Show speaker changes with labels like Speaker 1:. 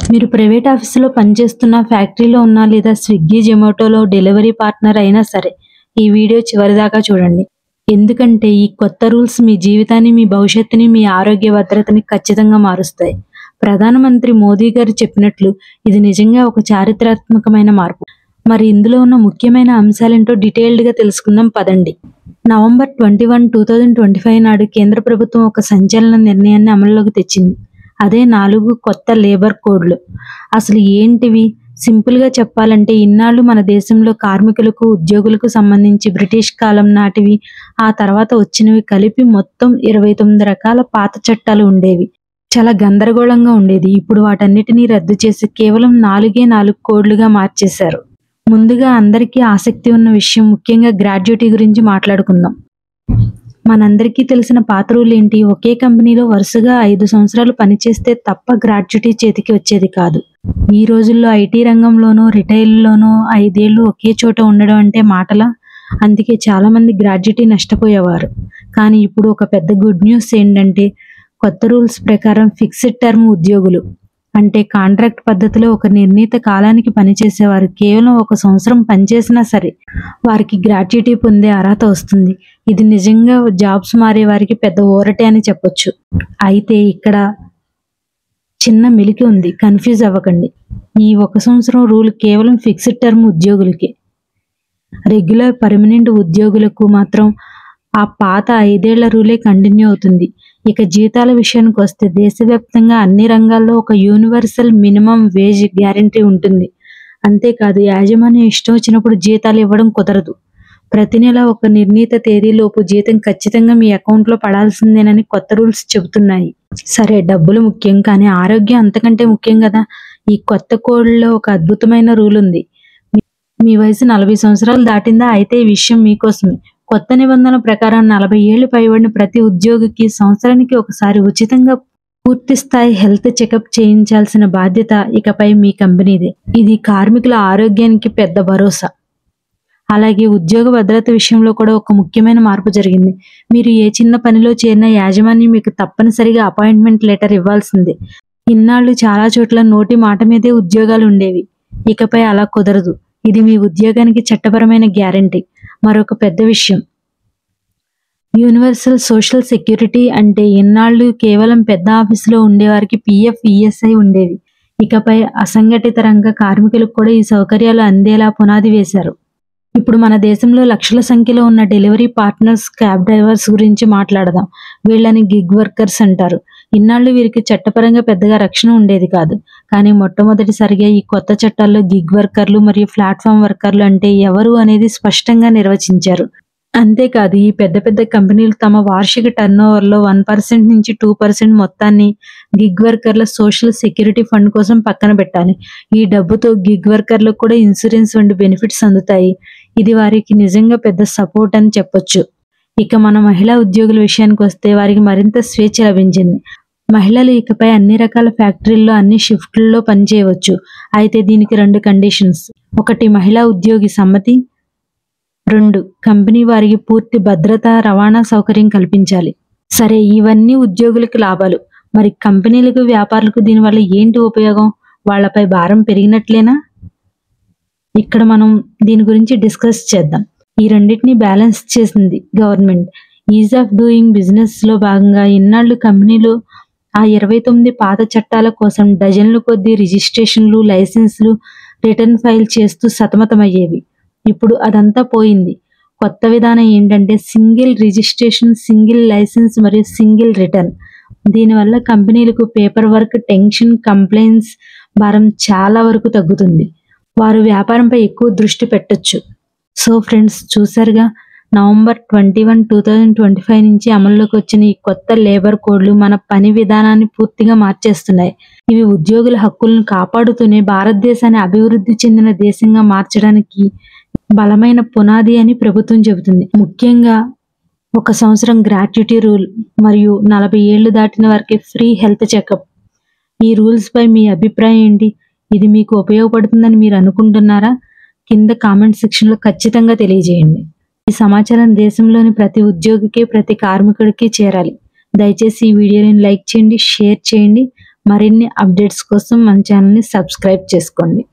Speaker 1: మీరు ప్రైవేట్ ఆఫీసులో పనిచేస్తున్న, ఫ్యాక్టరీలో ఉన్నా లేదా స్విగ్గీ, జొమాటోలో డెలివరీ పార్ట్నర్ అయినా సరే, ఈ వీడియో చివరిదాకా చూడండి. ఎందుకంటే ఈ కొత్త రూల్స్ మీ జీవితాన్ని, మీ భవిష్యత్తుని, మీ ఆరోగ్య భద్రతని ఖచ్చితంగా మారుస్తాయి. ప్రధానమంత్రి మోదీ గారు చెప్పినట్లు ఇది నిజంగా ఒక చారిత్రాత్మకమైన మార్పు. మరి ఇందులో ఉన్న ముఖ్యమైన అంశాలేంటో డీటెయిల్డ్‌గా తెలుసుకుందాం పదండి. నవంబర్ 21, 2025 నాడు కేంద్ర ప్రభుత్వం ఒక సంచలన నిర్ణయాన్ని అమల్లోకి తెచ్చింది. అదే 4 కొత్త లేబర్ కోడ్లు. అసలు ఏంటివి? సింపుల్‌గా చెప్పాలంటే ఇన్నాళ్ళు మన దేశంలో కార్మికులకు, ఉద్యోగులకు సంబంధించి బ్రిటిష్ కాలం నాటివి, ఆ తర్వాత వచ్చినవి కలిపి మొత్తం 29 రకాల పాత చట్టాలు ఉండేవి. చాలా గందరగోళంగా ఉండేది. ఇప్పుడు వాటన్నిటినీ రద్దు చేసి కేవలం 4 కోడ్లుగా మార్చేశారు. ముందుగా అందరికీ ఆసక్తి ఉన్న విషయం ముఖ్యంగా గ్రాడ్యుటీ గురించి మాట్లాడుకుందాం. మనందరికీ తెలిసిన పాత రూల్ ఏంటి? ఒకే కంపెనీలో వరుసగా 5 సంవత్సరాలు పనిచేస్తే తప్ప గ్రాడ్యుటీ చేతికి వచ్చేది కాదు. ఈ రోజుల్లో ఐటీ రంగంలోనూ, రిటైల్‌లోనూ 5 ఏళ్ళు ఒకే చోట ఉండడం అంటే మాటలా? అందుకే చాలామంది గ్రాడ్యుటీ నష్టపోయేవారు. కానీ ఇప్పుడు ఒక పెద్ద గుడ్ న్యూస్ ఏంటంటే కొత్త రూల్స్ ప్రకారం ఫిక్స్డ్ టర్మ్ ఉద్యోగులు, అంటే కాంట్రాక్ట్ పద్ధతిలో ఒక నిర్ణీత కాలానికి పనిచేసేవారు కేవలం 1 సంవత్సరం పనిచేసినా సరే వారికి గ్రాట్యుటీ పొందే అర్హత వస్తుంది. ఇది నిజంగా జాబ్స్ మారే వారికి పెద్ద ఊరటే అని చెప్పొచ్చు. అయితే ఇక్కడ చిన్న మెలిక ఉంది, కన్ఫ్యూజ్ అవ్వకండి. ఈ 1 సంవత్సరం రూల్ కేవలం ఫిక్స్డ్ టర్మ్ ఉద్యోగులకే. రెగ్యులర్ పర్మనెంట్ ఉద్యోగులకు మాత్రం ఆ పాత 5 ఏళ్ల రూలే కంటిన్యూ అవుతుంది. ఇక జీతాల విషయానికి వస్తే దేశవ్యాప్తంగా అన్ని రంగాల్లో ఒక యూనివర్సల్ మినిమం వేజ్ గ్యారంటీ ఉంటుంది. అంతేకాదు యాజమాన్యం ఇష్టం వచ్చినప్పుడు జీతాలు ఇవ్వడం కుదరదు. ప్రతి నెల ఒక నిర్ణీత తేదీలోపు జీతం ఖచ్చితంగా మీ అకౌంట్లో పడాల్సిందేనని కొత్త రూల్స్ చెబుతున్నాయి. సరే, డబ్బులు ముఖ్యం, కానీ ఆరోగ్యం అంతకంటే ముఖ్యం కదా. ఈ కొత్త కోడ్లో ఒక అద్భుతమైన రూల్ ఉంది. మీ వయసు 40 సంవత్సరాలు దాటిందా? అయితే ఈ విషయం మీకోసమే. కొత్త నిబంధనల ప్రకారం 40 ఏళ్లు పైబడిన ప్రతి ఉద్యోగికి సంవత్సరానికి ఒకసారి ఉచితంగా పూర్తిస్థాయి హెల్త్ చెకప్ చేయించాల్సిన బాధ్యత ఇకపై మీ కంపెనీదే. ఇది కార్మికుల ఆరోగ్యానికి పెద్ద భరోసా. అలాగే ఉద్యోగ భద్రత విషయంలో కూడా ఒక ముఖ్యమైన మార్పు జరిగింది. మీరు ఏ చిన్న పనిలో చేరినా యాజమాన్యం మీకు తప్పనిసరిగా అపాయింట్మెంట్ లెటర్ ఇవ్వాల్సిందే. ఇన్నాళ్ళు చాలా చోట్ల నోటి మాట మీదే ఉద్యోగాలు ఉండేవి. ఇకపై అలా కుదరదు. ఇది మీ ఉద్యోగానికి చట్టపరమైన గ్యారంటీ. మరొక పెద్ద విషయం, యూనివర్సల్ సోషల్ సెక్యూరిటీ. అంటే ఇన్నాళ్ళు కేవలం పెద్ద ఆఫీసులో ఉండేవారికి పీఎఫ్, ఈఎస్ఐ ఉండేవి. ఇకపై అసంఘటిత రంగ కార్మికులకు కూడా ఈ సౌకర్యాలు అందేలా పునాది వేశారు. ఇప్పుడు మన దేశంలో లక్షల సంఖ్యలో ఉన్న డెలివరీ పార్ట్నర్స్, క్యాబ్ డ్రైవర్స్ గురించి మాట్లాడదాం. వీళ్ళని గిగ్ వర్కర్స్ అంటారు. ఇన్నాళ్ళు వీరికి చట్టపరంగా పెద్దగా రక్షణ ఉండేది కాదు. కానీ మొట్టమొదటిసారిగా ఈ కొత్త చట్టాల్లో గిగ్ వర్కర్లు మరియు ప్లాట్ఫామ్ వర్కర్లు అంటే ఎవరు అనేది స్పష్టంగా నిర్వచించారు. అంతేకాదు ఈ పెద్ద పెద్ద కంపెనీలు తమ వార్షిక టర్నోవర్లో 1% నుంచి 2% మొత్తాన్ని గిగ్ వర్కర్ల సోషల్ సెక్యూరిటీ ఫండ్ కోసం పక్కన పెట్టాలి. ఈ డబ్బుతో గిగ్ వర్కర్లకు కూడా ఇన్సూరెన్స్ వంటి బెనిఫిట్స్ అందుతాయి. ఇది వారికి నిజంగా పెద్ద సపోర్ట్ అని చెప్పొచ్చు. ఇక మన మహిళా ఉద్యోగుల విషయానికి వస్తే వారికి మరింత స్వేచ్ఛ లభించింది. మహిళలు ఇకపై అన్ని రకాల ఫ్యాక్టరీల్లో, అన్ని షిఫ్ట్లలో పనిచేయవచ్చు. అయితే దీనికి 2 కండిషన్స్. 1, మహిళా ఉద్యోగి సమ్మతి. 2, కంపెనీ వారికి పూర్తి భద్రత, రవాణా సౌకర్యం కల్పించాలి. సరే, ఇవన్నీ ఉద్యోగులకు లాభాలు. మరి కంపెనీలకు, వ్యాపారులకు దీనివల్ల ఏంటి ఉపయోగం? వాళ్లపై భారం పెరిగినట్లేనా? ఇక్కడ మనం దీని గురించి డిస్కస్ చేద్దాం. ఈ రెండింటిని బ్యాలెన్స్ చేసింది గవర్నమెంట్. ఈజ్ ఆఫ్ డూయింగ్ బిజినెస్లో భాగంగా ఇన్నాళ్ళు కంపెనీలు ఆ 29 పాత చట్టాల కోసం డజన్ల కొద్దీ రిజిస్ట్రేషన్లు, లైసెన్స్లు, రిటర్న్ ఫైల్ చేస్తూ సతమతమయ్యేవి. ఇప్పుడు అదంతా పోయింది. కొత్త విధానం ఏంటంటే సింగిల్ రిజిస్ట్రేషన్, సింగిల్ లైసెన్స్ మరియు సింగిల్ రిటర్న్. దీనివల్ల కంపెనీలకు పేపర్ వర్క్, టెన్షన్, కంప్లైంట్స్ భారం చాలా వరకు తగ్గుతుంది. వారు వ్యాపారంపై ఎక్కువ దృష్టి పెట్టొచ్చు. సో ఫ్రెండ్స్, చూసారుగా, నవంబర్ 21, 2025 నుంచి అమల్లోకి వచ్చిన ఈ కొత్త లేబర్ కోడ్లు మన పని విధానాన్ని పూర్తిగా మార్చేస్తున్నాయి. ఇవి ఉద్యోగుల హక్కులను కాపాడుతూనే భారతదేశాన్ని అభివృద్ధి చెందిన దేశంగా మార్చడానికి బలమైన పునాది అని ప్రభుత్వం చెబుతుంది. ముఖ్యంగా 1 సంవత్సరం గ్రాట్యుటీ రూల్ మరియు 40 ఏళ్లు దాటిన వారికి ఫ్రీ హెల్త్ చెకప్. ఈ రూల్స్ పై మీ అభిప్రాయం ఏంటి? ఇది మీకు ఉపయోగపడుతుందని మీరు అనుకుంటున్నారా? కింద కామెంట్ సెక్షన్లో ఖచ్చితంగా తెలియజేయండి. ఈ సమాచారం దేశంలోని ప్రతి ఉద్యోగికి, ప్రతి కార్మికుడికి చేరాలి. దయచేసి ఈ వీడియోని లైక్ చేయండి, షేర్ చేయండి. మరిన్ని అప్డేట్స్ కోసం మన ఛానల్ని సబ్స్క్రైబ్ చేసుకోండి.